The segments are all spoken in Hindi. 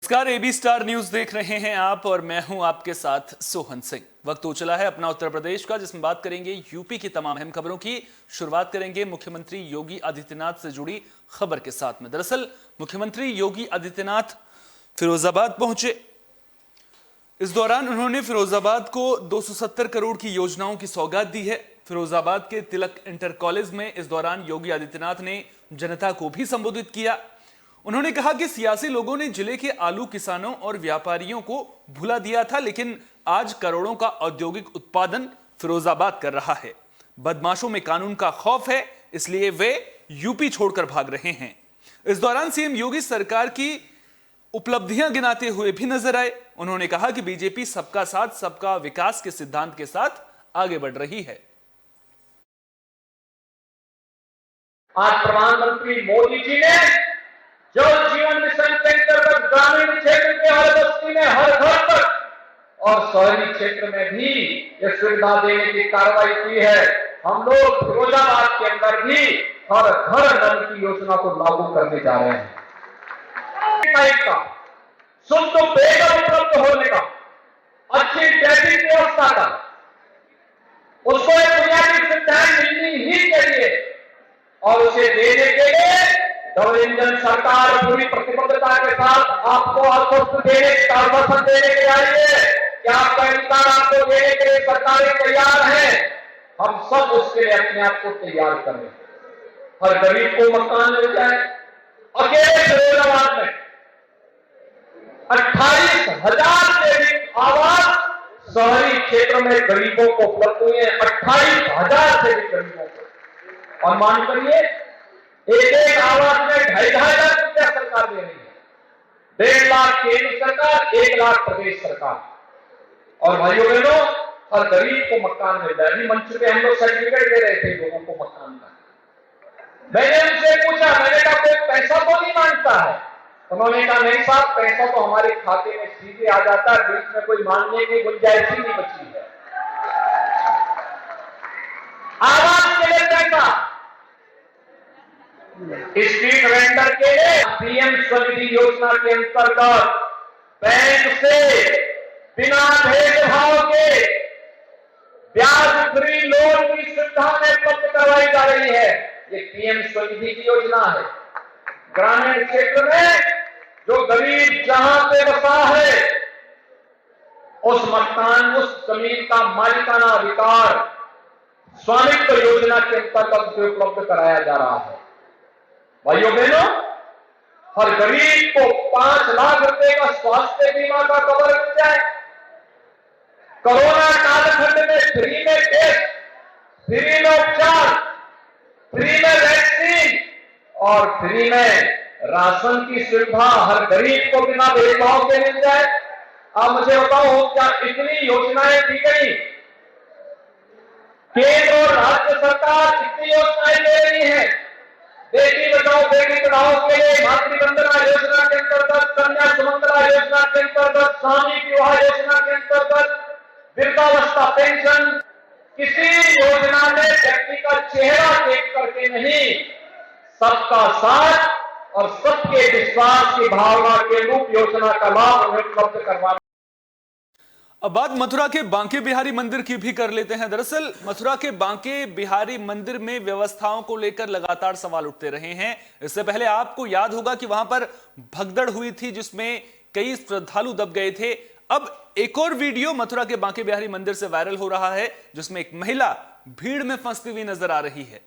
नमस्कार, एबी स्टार न्यूज देख रहे हैं आप और मैं हूं आपके साथ सोहन सिंह। वक्त हो चला है अपना उत्तर प्रदेश का, जिसमें बात करेंगे यूपी की तमाम अहम खबरों की। शुरुआत करेंगे मुख्यमंत्री योगी आदित्यनाथ से जुड़ी खबर के साथ में। दरअसल मुख्यमंत्री योगी आदित्यनाथ फिरोजाबाद पहुंचे। इस दौरान उन्होंने फिरोजाबाद को 270 करोड़ की योजनाओं की सौगात दी है। फिरोजाबाद के तिलक इंटर कॉलेज में इस दौरान योगी आदित्यनाथ ने जनता को भी संबोधित किया। उन्होंने कहा कि सियासी लोगों ने जिले के आलू किसानों और व्यापारियों को भुला दिया था, लेकिन आज करोड़ों का औद्योगिक उत्पादन फिरोजाबाद कर रहा है। बदमाशों में कानून का खौफ है, इसलिए वे यूपी छोड़कर भाग रहे हैं। इस दौरान सीएम योगी सरकार की उपलब्धियां गिनाते हुए भी नजर आए। उन्होंने कहा कि बीजेपी सबका साथ सबका विकास के सिद्धांत के साथ आगे बढ़ रही है। आज प्रधानमंत्री मोदी जी ने जल जीवन मिशन के अंतर्गत ग्रामीण क्षेत्र के हर बस्ती में, हर घर तक और शहरी क्षेत्र में भी ये सुविधा देने की कार्रवाई की है। हम लोग फिरोजाबाद के अंदर भी हर घर नल की योजना को लागू करने जा रहे हैं। का शुद्ध पेयजल उपलब्ध होने का, अच्छी ट्रैफिक व्यवस्था का, उसको एक बुनियादी सुविधाएं मिलनी ही चाहिए और उसे देने के लिए डबल इंजन सरकार पूरी प्रतिबद्धता के साथ आपको आश्वस्त देने के आई है कि आपका अधिकार आपको देने के लिए सरकारें तैयार है। हम सब उसके लिए अपने आप को तैयार करें। हर गरीब को मकान मिल जाए। अकेले फिरोजाबाद में 28,000 से अधिक आवास शहरी क्षेत्र में गरीबों को उपलब्ध हुए हैं। 28,000 से अधिक गरीबों को, और मान करिए एक आवास में 2,500 रुपया सरकार दे रही है। 1.5 लाख केंद्र सरकार, 1 लाख प्रदेश सरकार। और भाइयों बहनों, हर गरीब को मकान मिल रहा है। मंच पे हम लोग सर्टिफिकेट दे रहे थे लोगों को मकान का। मैंने उनसे पूछा, मैंने कहा कोई पैसा तो नहीं मांगता है? उन्होंने कहा नहीं साहब, पैसा तो हमारे खाते में सीधे आ जाता है, बीच में कोई मांगने की गुंजाइश ही नहीं बची है। आवास के लिए पैसा, स्ट्रीट वेंडर के लिए पीएम स्वनिधि योजना के अंतर्गत बैंक से बिना भेदभाव के ब्याज फ्री लोन की सुविधा में उपलब्ध करवाई जा रही है। ये पीएम स्वनिधि की योजना है। ग्रामीण क्षेत्र में जो गरीब जहां पे बसा है, उस मकान, उस जमीन का मालिकाना अधिकार स्वामित्व योजना के अंतर्गत उपलब्ध कराया जा रहा है। भाइयों बहनों, हर गरीब को 5 लाख रुपए का स्वास्थ्य बीमा का कवर मिल जाए। कोरोना कालखंड में फ्री में टेस्ट, फ्री में उपचार, फ्री में वैक्सीन और फ्री में राशन की सुविधा हर गरीब को बिना भेदभाव के मिल जाए। आप मुझे बताओ, क्या इतनी योजनाएं दी गई? केंद्र और राज्य सरकार कितनी योजनाएं दे रही है? बेटी बचाओ बेटी पढ़ाओ के लिए मातृवंदना योजना के अंतर्गत, कन्या सुमंगला योजना के अंतर्गत, स्वामी विवाह योजना के अंतर्गत, वृद्धावस्था पेंशन। किसी योजना में व्यक्ति का चेहरा देख करके नहीं, सबका साथ और सबके विश्वास की भावना के रूप योजना का लाभ उन्हें उपलब्ध करवाना। अब बात मथुरा के बांके बिहारी मंदिर की भी कर लेते हैं। दरअसल मथुरा के बांके बिहारी मंदिर में व्यवस्थाओं को लेकर लगातार सवाल उठते रहे हैं। इससे पहले आपको याद होगा कि वहां पर भगदड़ हुई थी, जिसमें कई श्रद्धालु दब गए थे। अब एक और वीडियो मथुरा के बांके बिहारी मंदिर से वायरल हो रहा है, जिसमें एक महिला भीड़ में फंसती हुई नजर आ रही है।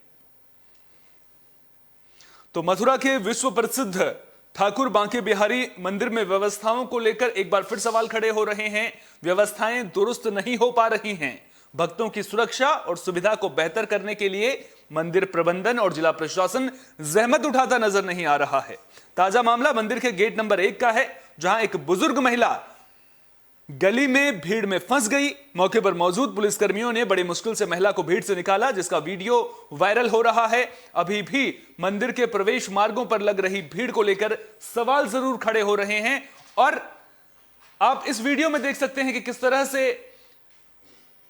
तो मथुरा के विश्व प्रसिद्ध ठाकुर बांके बिहारी मंदिर में व्यवस्थाओं को लेकर एक बार फिर सवाल खड़े हो रहे हैं। व्यवस्थाएं दुरुस्त नहीं हो पा रही हैं। भक्तों की सुरक्षा और सुविधा को बेहतर करने के लिए मंदिर प्रबंधन और जिला प्रशासन जहमत उठाता नजर नहीं आ रहा है। ताजा मामला मंदिर के गेट नंबर 1 का है, जहां एक बुजुर्ग महिला गली में भीड़ में फंस गई। मौके पर मौजूद पुलिसकर्मियों ने बड़ी मुश्किल से महिला को भीड़ से निकाला, जिसका वीडियो वायरल हो रहा है। अभी भी मंदिर के प्रवेश मार्गों पर लग रही भीड़ को लेकर सवाल जरूर खड़े हो रहे हैं। और आप इस वीडियो में देख सकते हैं कि किस तरह से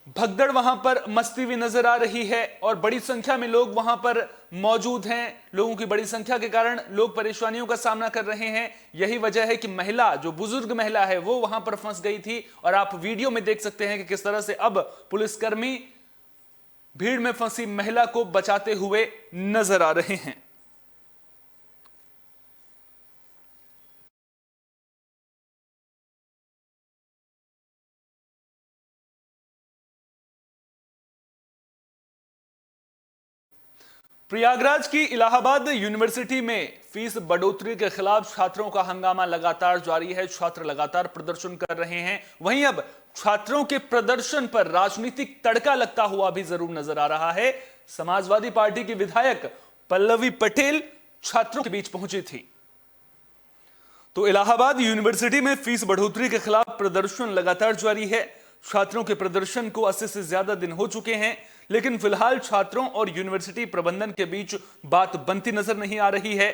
भगदड़ वहां पर मचती हुई नजर आ रही है और बड़ी संख्या में लोग वहां पर मौजूद हैं। लोगों की बड़ी संख्या के कारण लोग परेशानियों का सामना कर रहे हैं। यही वजह है कि महिला, जो बुजुर्ग महिला है, वो वहां पर फंस गई थी और आप वीडियो में देख सकते हैं कि किस तरह से अब पुलिसकर्मी भीड़ में फंसी महिला को बचाते हुए नजर आ रहे हैं। प्रयागराज की इलाहाबाद यूनिवर्सिटी में फीस बढ़ोतरी के खिलाफ छात्रों का हंगामा लगातार जारी है। छात्र लगातार प्रदर्शन कर रहे हैं। वहीं अब छात्रों के प्रदर्शन पर राजनीतिक तड़का लगता हुआ भी जरूर नजर आ रहा है। समाजवादी पार्टी की विधायक पल्लवी पटेल छात्रों के बीच पहुंची थी। तो इलाहाबाद यूनिवर्सिटी में फीस बढ़ोतरी के खिलाफ प्रदर्शन लगातार जारी है। छात्रों के प्रदर्शन को 80 से ज्यादा दिन हो चुके हैं, लेकिन फिलहाल छात्रों और यूनिवर्सिटी प्रबंधन के बीच बात बनती नजर नहीं आ रही है।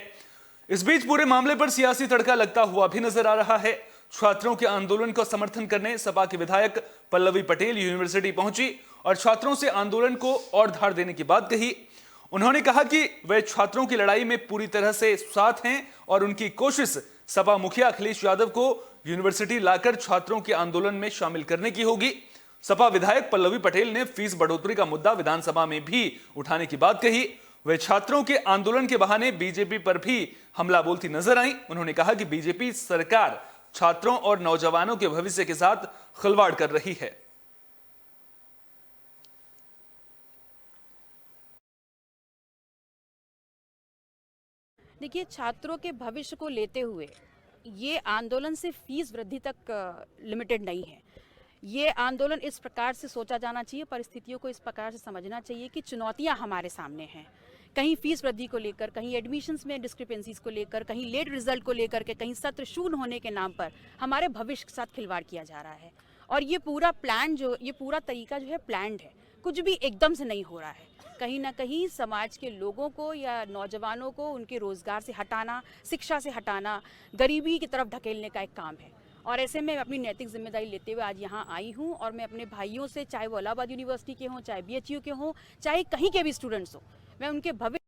इस बीच पूरे मामले पर सियासी तड़का लगता हुआ भी नजर आ रहा है। छात्रों के आंदोलन का समर्थन करने सपा के विधायक पल्लवी पटेल यूनिवर्सिटी पहुंची और छात्रों से आंदोलन को और धार देने की बात कही। उन्होंने कहा कि वे छात्रों की लड़ाई में पूरी तरह से साथ हैं और उनकी कोशिश सपा मुखिया अखिलेश यादव को यूनिवर्सिटी लाकर छात्रों के आंदोलन में शामिल करने की होगी। सपा विधायक पल्लवी पटेल ने फीस बढ़ोतरी का मुद्दा विधानसभा में भी उठाने की बात कही। वे छात्रों के आंदोलन के बहाने बीजेपी पर भी हमला बोलती नजर आई। उन्होंने कहा कि बीजेपी सरकार छात्रों और नौजवानों के भविष्य के साथ खिलवाड़ कर रही है। देखिए, छात्रों के भविष्य को लेते हुए ये आंदोलन सिर्फ फीस वृद्धि तक लिमिटेड नहीं है। ये आंदोलन इस प्रकार से सोचा जाना चाहिए, परिस्थितियों को इस प्रकार से समझना चाहिए कि चुनौतियां हमारे सामने हैं। कहीं फीस वृद्धि को लेकर, कहीं एडमिशन्स में डिस्क्रिपेंसीज को लेकर, कहीं लेट रिजल्ट को लेकर के, कहीं सत्र शून्य होने के नाम पर हमारे भविष्य के साथ खिलवाड़ किया जा रहा है। और ये पूरा तरीका जो है प्लान्ड है, कुछ भी एकदम से नहीं हो रहा है। कहीं ना कहीं समाज के लोगों को या नौजवानों को उनके रोजगार से हटाना, शिक्षा से हटाना, गरीबी की तरफ ढकेलने का एक काम है। और ऐसे में अपनी नैतिक जिम्मेदारी लेते हुए आज यहाँ आई हूँ और मैं अपने भाइयों से, चाहे वो इलाहाबाद यूनिवर्सिटी के हों, चाहे BHU के हों, चाहे कहीं के भी स्टूडेंट्स हों, मैं उनके भविष्य।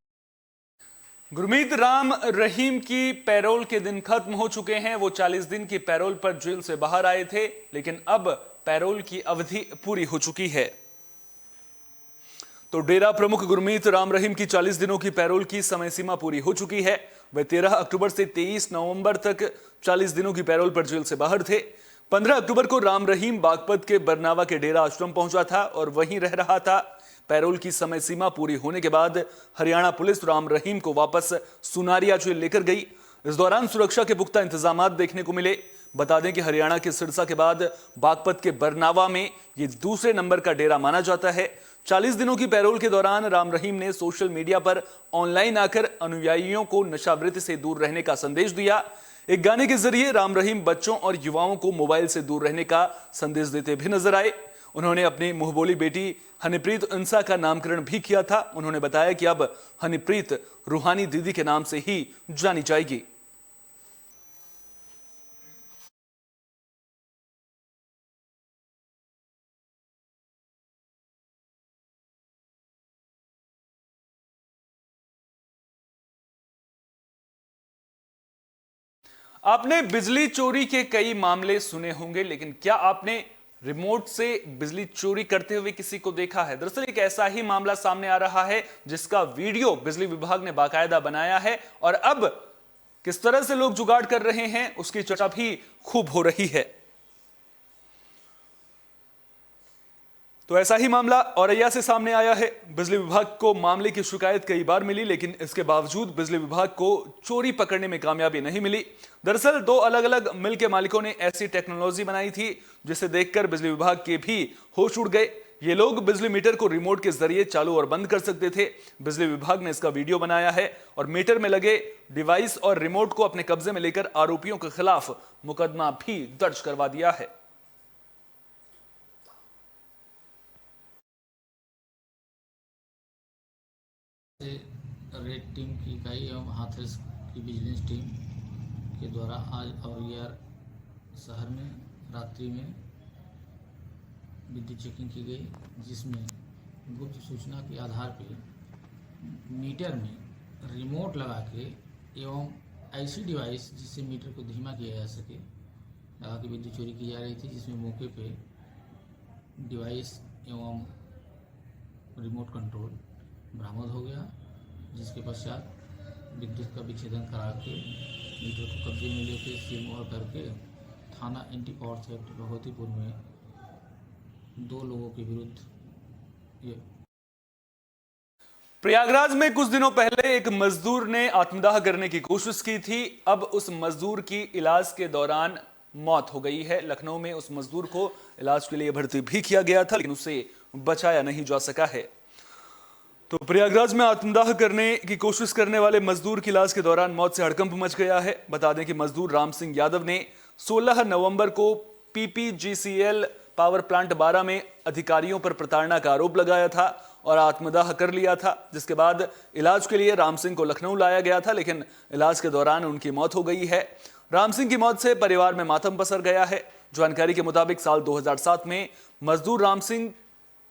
गुरमीत राम रहीम की पैरोल के दिन खत्म हो चुके हैं। वो 40 दिन की पैरोल पर जेल से बाहर आए थे, लेकिन अब पैरोल की अवधि पूरी हो चुकी है। तो डेरा प्रमुख गुरमीत राम रहीम की 40 दिनों की पैरोल की समय सीमा पूरी हो चुकी है। वे 13 अक्टूबर से 23 नवंबर तक 40 दिनों की पैरोल पर जेल से बाहर थे। 15 अक्टूबर को राम रहीम बागपत के बरनावा के डेरा आश्रम पहुंचा था और वहीं रह रहा था। पैरोल की समय सीमा पूरी होने के बाद हरियाणा पुलिस राम रहीम को वापस सुनारिया जेल लेकर गई। इस दौरान सुरक्षा के पुख्ता इंतजाम देखने को मिले। बता दें कि हरियाणा के सिरसा के बाद बागपत के बरनावा में ये दूसरे नंबर का डेरा माना जाता है। 40 दिनों की पैरोल के दौरान राम रहीम ने सोशल मीडिया पर ऑनलाइन आकर अनुयायियों को नशावृत्ति से दूर रहने का संदेश दिया। एक गाने के जरिए राम रहीम बच्चों और युवाओं को मोबाइल से दूर रहने का संदेश देते भी नजर आए। उन्होंने अपनी मुंहबोली बेटी हनीप्रीत इंसा का नामकरण भी किया था। उन्होंने बताया कि अब हनीप्रीत रूहानी दीदी के नाम से ही जानी जाएगी। आपने बिजली चोरी के कई मामले सुने होंगे, लेकिन क्या आपने रिमोट से बिजली चोरी करते हुए किसी को देखा है? दरअसल एक ऐसा ही मामला सामने आ रहा है जिसका वीडियो बिजली विभाग ने बाकायदा बनाया है और अब किस तरह से लोग जुगाड़ कर रहे हैं उसकी चर्चा भी खूब हो रही है। तो ऐसा ही मामला औरैया से सामने आया है। बिजली विभाग को मामले की शिकायत कई बार मिली, लेकिन इसके बावजूद बिजली विभाग को चोरी पकड़ने में कामयाबी नहीं मिली। दरअसल 2 अलग अलग मिल के मालिकों ने ऐसी टेक्नोलॉजी बनाई थी जिसे देखकर बिजली विभाग के भी होश उड़ गए। ये लोग बिजली मीटर को रिमोट के जरिए चालू और बंद कर सकते थे। बिजली विभाग ने इसका वीडियो बनाया है और मीटर में लगे डिवाइस और रिमोट को अपने कब्जे में लेकर आरोपियों के खिलाफ मुकदमा भी दर्ज करवा दिया है। रेड टीम की इकाई एवं हाथरस की विजिलेंस टीम के द्वारा आज औरैया शहर में रात्रि में विद्युत चेकिंग की गई, जिसमें गुप्त सूचना के आधार पर मीटर में रिमोट लगा के एवं ऐसी डिवाइस जिससे मीटर को धीमा किया जा सके लगा के विद्युत चोरी की जा रही थी, जिसमें मौके पे डिवाइस एवं रिमोट कंट्रोल बरामद हो गया, जिसके पश्चात विद्युत का विच्छेदन करा के मीटर को कब्जे में लेके सील करके थाना एंटी पावर थेफ्ट भगवतीपुर में 2 लोगों के विरुद्ध ये। प्रयागराज में कुछ दिनों पहले एक मजदूर ने आत्मदाह करने की कोशिश की थी। अब उस मजदूर की इलाज के दौरान मौत हो गई है। लखनऊ में उस मजदूर को इलाज के लिए भर्ती भी किया गया था, लेकिन उसे बचाया नहीं जा सका है। तो प्रयागराज में आत्मदाह करने की कोशिश करने वाले मजदूर की इलाज के दौरान मौत से हड़कंप मच गया है। बता दें कि मजदूर राम सिंह यादव ने 16 नवंबर को PPGCL पावर प्लांट 12 में अधिकारियों पर प्रताड़ना का आरोप लगाया था और आत्मदाह कर लिया था, जिसके बाद इलाज के लिए राम सिंह को लखनऊ लाया गया था, लेकिन इलाज के दौरान उनकी मौत हो गई है। राम सिंह की मौत से परिवार में मातम पसर गया है। जानकारी के मुताबिक साल 2007 में मजदूर राम सिंह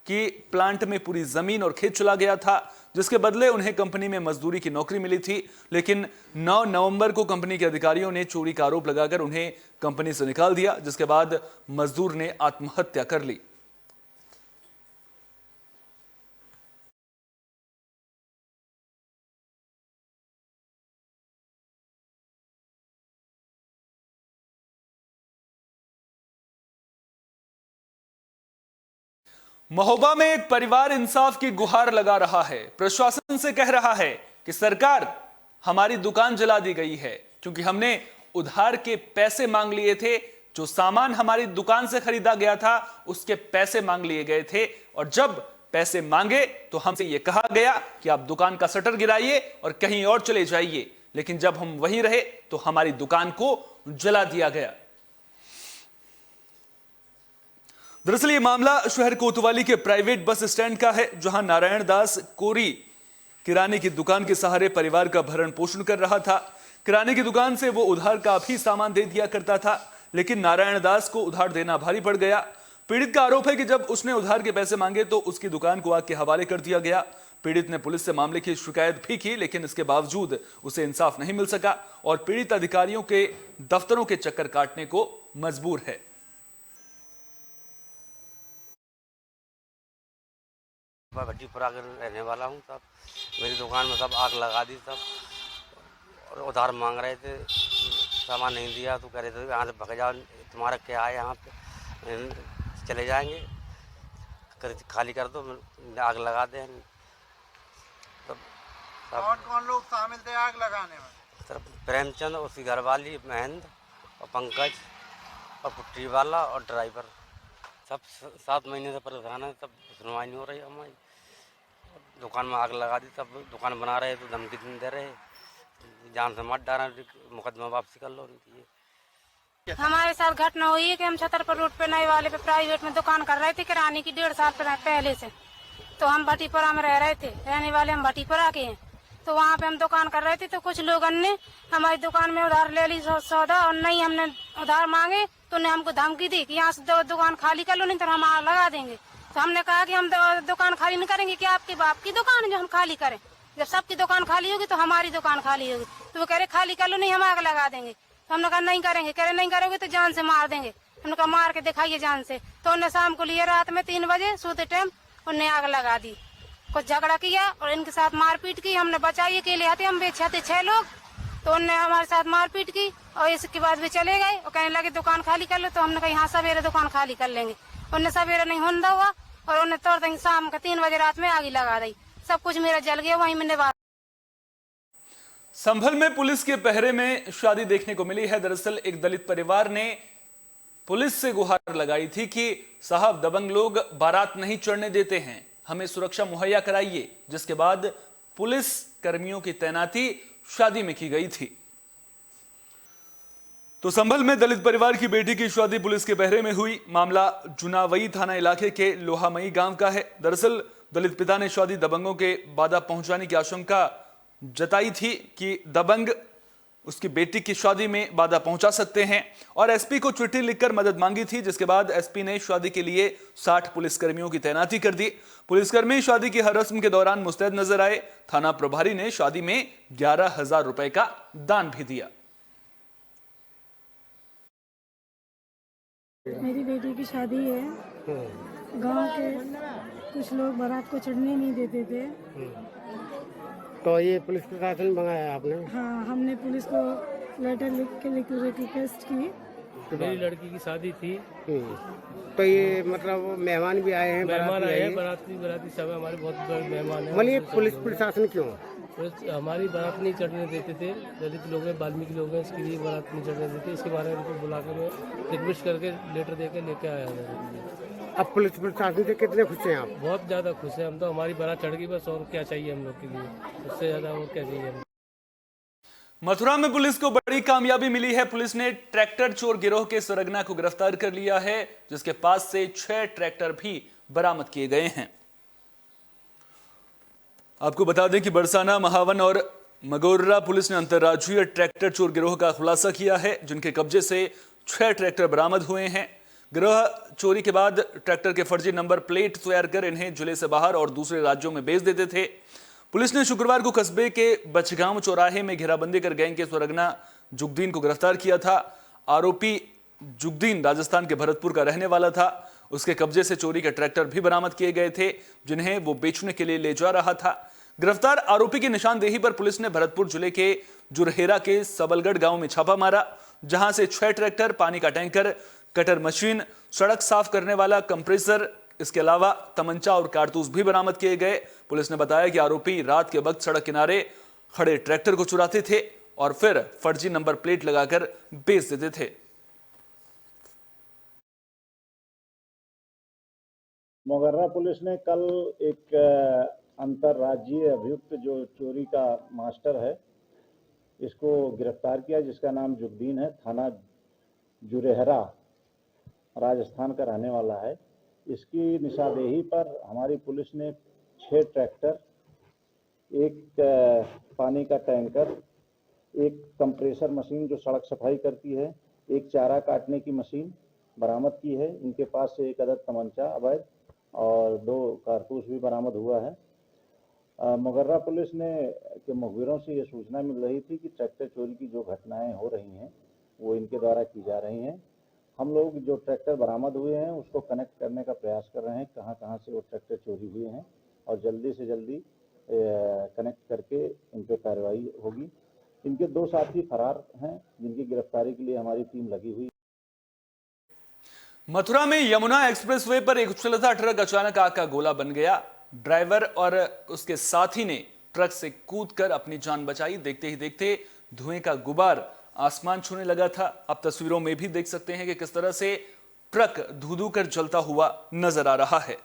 की प्लांट में पूरी जमीन और खेत चला गया था, जिसके बदले उन्हें कंपनी में मजदूरी की नौकरी मिली थी, लेकिन 9 नवंबर को कंपनी के अधिकारियों ने चोरी का आरोप लगाकर उन्हें कंपनी से निकाल दिया, जिसके बाद मजदूर ने आत्महत्या कर ली। महोबा में एक परिवार इंसाफ की गुहार लगा रहा है। प्रशासन से कह रहा है कि सरकार, हमारी दुकान जला दी गई है क्योंकि हमने उधार के पैसे मांग लिए थे। जो सामान हमारी दुकान से खरीदा गया था उसके पैसे मांग लिए गए थे, और जब पैसे मांगे तो हमसे यह कहा गया कि आप दुकान का शटर गिराइए और कहीं और चले जाइए, लेकिन जब हम वहीं रहे तो हमारी दुकान को जला दिया गया। दरअसल ये मामला शहर कोतवाली के प्राइवेट बस स्टैंड का है, जहां नारायण दास कोरी किराने की दुकान के सहारे परिवार का भरण पोषण कर रहा था। किराने की दुकान से वो उधार का भी सामान दे दिया करता था, लेकिन नारायण दास को उधार देना भारी पड़ गया। पीड़ित का आरोप है कि जब उसने उधार के पैसे मांगे तो उसकी दुकान को आग के हवाले कर दिया गया। पीड़ित ने पुलिस से मामले की शिकायत भी की, लेकिन इसके बावजूद उसे इंसाफ नहीं मिल सका और पीड़ित अधिकारियों के दफ्तरों के चक्कर काटने को मजबूर है। मैं भट्टीपुरा के रहने वाला हूँ। सब मेरी दुकान में सब आग लगा दी सब, और उधार मांग रहे थे, सामान नहीं दिया तो कह रहे थे यहाँ से भग जाओ, तुम्हारा क्या है, यहाँ पे चले जाएंगे, खाली कर दो, आग लगा दें। सब कौन कौन लोग शामिल थे आग लगाने में? सर प्रेमचंद, उसकी घरवाली महेंद्र और पंकज और पुट्टी वाला और ड्राइवर, सब 7 महीने से परेशान है। सब सुनवाई नहीं हो रही हमारी। दुकान में आग लगा दी, सब दुकान बना रहे तो धमकी दे रहे, जान से मत डारा, मुकदमा वापसी कर लो उनकी। हमारे साथ घटना हुई है कि हम छतरपुर रोड पे नए वाले पे प्राइवेट में दुकान कर रहे थे किराने की 1.5 साल पहले से। तो हम भट्टीपुरा में रह रहे थे, रहने वाले हम भट्टीपुरा के हैं। तो वहाँ पे हम दुकान कर रहे थे तो कुछ लोगों ने हमारी दुकान में उधार ले ली सौदा, और नहीं हमने उधार मांगे तो उन्हें हमको धमकी दी कि यहाँ से दुकान खाली कर लो, नहीं तो हम आग लगा देंगे। तो हमने कहा कि हम दुकान खाली नहीं करेंगे, कि आपके बाप की दुकान है जो हम खाली करें? जब सबकी दुकान खाली होगी तो हमारी दुकान खाली होगी। तो वो कह रहे खाली कर लो, नहीं हम आग लगा देंगे। तो हमने कहा नहीं करेंगे। कह रहे नहीं करोगे तो जान से मार देंगे। हमने कहा मार के दिखाइए जान से। तो उन्हें शाम को लिए रात में 3 बजे सोते टाइम उन्हें आग लगा दी। कुछ झगड़ा किया और इनके साथ मारपीट की। हमने बचाइए के लिए आते हम बेचे थे 6 लोग, तो उन्होंने हमारे साथ मारपीट की और इसके बाद भी चले गए और कहने लगे दुकान खाली कर लो। तो हमने कहा यहाँ सवेरे दुकान खाली कर लेंगे। उन्हें सवेरे नहीं होने हुआ और उन्हें तोड़ देंगे। शाम का 3 बजे रात में आग लगा दी। सब कुछ मेरा जल गया वहीं मैंने। संभल में पुलिस के पहरे में शादी देखने को मिली है। दरअसल एक दलित परिवार ने पुलिस से गुहार लगाई थी कि साहब दबंग लोग बारात नहीं चढ़ने देते हैं, हमें सुरक्षा मुहैया कराइए, जिसके बाद पुलिस कर्मियों की तैनाती शादी में की गई थी। तो संभल में दलित परिवार की बेटी की शादी पुलिस के पहरे में हुई। मामला जुनावई थाना इलाके के लोहामई गांव का है। दरअसल दलित पिता ने शादी दबंगों के बाधा पहुंचाने की आशंका जताई थी कि दबंग उसकी बेटी की शादी में बाधा पहुंचा सकते हैं और एसपी को चिट्ठी लिखकर मदद मांगी थी, जिसके बाद एसपी ने शादी के लिए 60 पुलिसकर्मियों की तैनाती कर दी। पुलिसकर्मी शादी की हर रस्म के दौरान मुस्तैद नजर आए। थाना प्रभारी ने शादी में 11,000 रुपए का दान भी दिया। मेरी बेटी की शादी है। गांव के कुछ लोग बारात को चढ़ने नहीं देते थे, तो ये पुलिस प्रशासन मंगाया आपने? हाँ, हमने पुलिस को लेटर लिख के रिक्वेस्ट की। मेरी लड़की की शादी थी। तो ये मतलब मेहमान भी आए हैं? मेहमान आए हैं, बाराती सब हमारे बहुत बड़े मेहमान हैं। बोलिए पुलिस प्रशासन क्यों? हमारी बारात नहीं चढ़ने देते थे। दलित लोग हैं, वाल्मीकि लोग हैं, इसके लिए बारात नहीं चढ़ने देते। इसके बारे में उनको बुला के मैं रिक्वेस्ट करके लेटर दे के लेके आया। अब पुलिस प्रशासन से कितने खुश हैं आप? बहुत ज़्यादा खुश हैं हम तो। हमारी बारात चढ़ गई बस, और क्या चाहिए हम लोग के लिए, उससे ज़्यादा और क्या चाहिए। मथुरा में पुलिस को बड़ी कामयाबी मिली है। पुलिस ने ट्रैक्टर चोर गिरोह के सरगना को गिरफ्तार कर लिया है, जिसके पास से 6 ट्रैक्टर भी बरामद किए गए हैं। आपको बता दें कि बरसाना, महावन और मगोर्रा पुलिस ने अंतर्राज्यीय ट्रैक्टर चोर गिरोह का खुलासा किया है, जिनके कब्जे से 6 ट्रैक्टर बरामद हुए हैं। गिरोह चोरी के बाद ट्रैक्टर के फर्जी नंबर प्लेट तैयार कर इन्हें जिले से बाहर और दूसरे राज्यों में बेच देते थे। पुलिस ने शुक्रवार को कस्बे के बचगांव चौराहे में घेराबंदी कर गैंग के सरगना जुगदीन को गिरफ्तार किया था। आरोपी जुगदीन राजस्थान के भरतपुर का रहने वाला था। उसके कब्जे से चोरी के ट्रैक्टर भी बरामद किए गए थे, जिन्हें वो बेचने के लिए ले जा रहा था। गिरफ्तार आरोपी की निशानदेही पर पुलिस ने भरतपुर जिले के जुरहेरा के सबलगढ़ गांव में छापा मारा, जहां से 6 ट्रैक्टर, पानी का टैंकर, कटर मशीन, सड़क साफ करने वाला कंप्रेसर, इसके अलावा तमंचा और कारतूस भी बरामद किए गए। पुलिस ने बताया कि आरोपी रात के वक्त सड़क किनारे खड़े ट्रैक्टर को चुराते थे और फिर फर्जी नंबर प्लेट लगाकर बेच देते थे। मोगर्रा पुलिस ने कल एक अंतर्राज्यीय अभियुक्त जो चोरी का मास्टर है, इसको गिरफ्तार किया, जिसका नाम जुगदीन है। थाना जुरेहरा राजस्थान का रहने वाला है। इसकी निशानदेही पर हमारी पुलिस ने 6 ट्रैक्टर, एक पानी का टैंकर, एक कंप्रेसर मशीन जो सड़क सफाई करती है, एक चारा काटने की मशीन बरामद की है। इनके पास से एक अदद तमंचा अवैध और 2 कारतूस भी बरामद हुआ है। मोगर्रा पुलिस ने के मुखबिरों से ये सूचना मिल रही थी कि ट्रैक्टर चोरी की जो घटनाएं हो रही हैं वो इनके द्वारा की जा रही हैं। हम लोग जो ट्रैक्टर बरामद हुए हैं उसको कनेक्ट करने का प्रयास कर रहे हैं, कहाँ से वो ट्रैक्टर चोरी हुए हैं, और जल्दी से जल्दी कनेक्ट करके इन पर कार्रवाई होगी। इनके 2 साथी फरार हैं, जिनकी गिरफ्तारी के लिए हमारी टीम लगी हुई। मथुरा में यमुना एक्सप्रेसवे पर एक चलता ट्रक अचानक आग का गोला बन गया। ड्राइवर और उसके साथी ने ट्रक से कूदकर अपनी जान बचाई। देखते ही देखते धुएं का गुबार आसमान छूने लगा था। आप तस्वीरों में भी देख सकते हैं कि किस तरह से ट्रक धू-धू कर जलता हुआ नजर आ रहा है।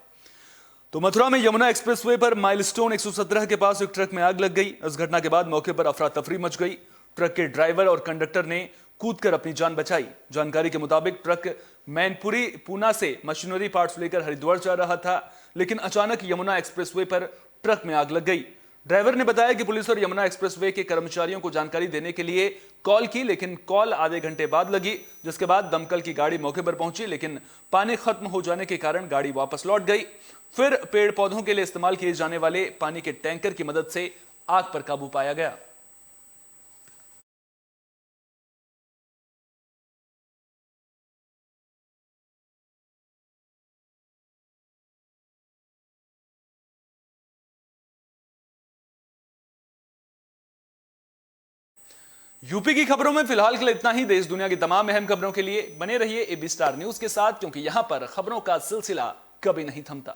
तो मथुरा में यमुना एक्सप्रेसवे पर माइलस्टोन 117 के पास एक ट्रक में आग लग गई। इस घटना के बाद मौके पर अफरा तफरी मच गई। ट्रक के ड्राइवर और कंडक्टर ने कूदकर अपनी जान बचाई। जानकारी के मुताबिक ट्रक मैनपुरी पूना से मशीनरी पार्ट्स लेकर हरिद्वार जा रहा था, लेकिन अचानक यमुना एक्सप्रेसवे पर ट्रक में आग लग गई। ड्राइवर ने बताया कि पुलिस और यमुना एक्सप्रेसवे के कर्मचारियों को जानकारी देने के लिए कॉल की, लेकिन कॉल आधे घंटे बाद लगी, जिसके बाद दमकल की गाड़ी मौके पर पहुंची, लेकिन पानी खत्म हो जाने के कारण गाड़ी वापस लौट गई। फिर पेड़ पौधों के लिए इस्तेमाल किए जाने वाले पानी के टैंकर की मदद से आग पर काबू पाया गया। यूपी की खबरों में फिलहाल के लिए इतना ही। देश दुनिया की तमाम अहम खबरों के लिए बने रहिए AB स्टार न्यूज के साथ, क्योंकि यहां पर खबरों का सिलसिला कभी नहीं थमता।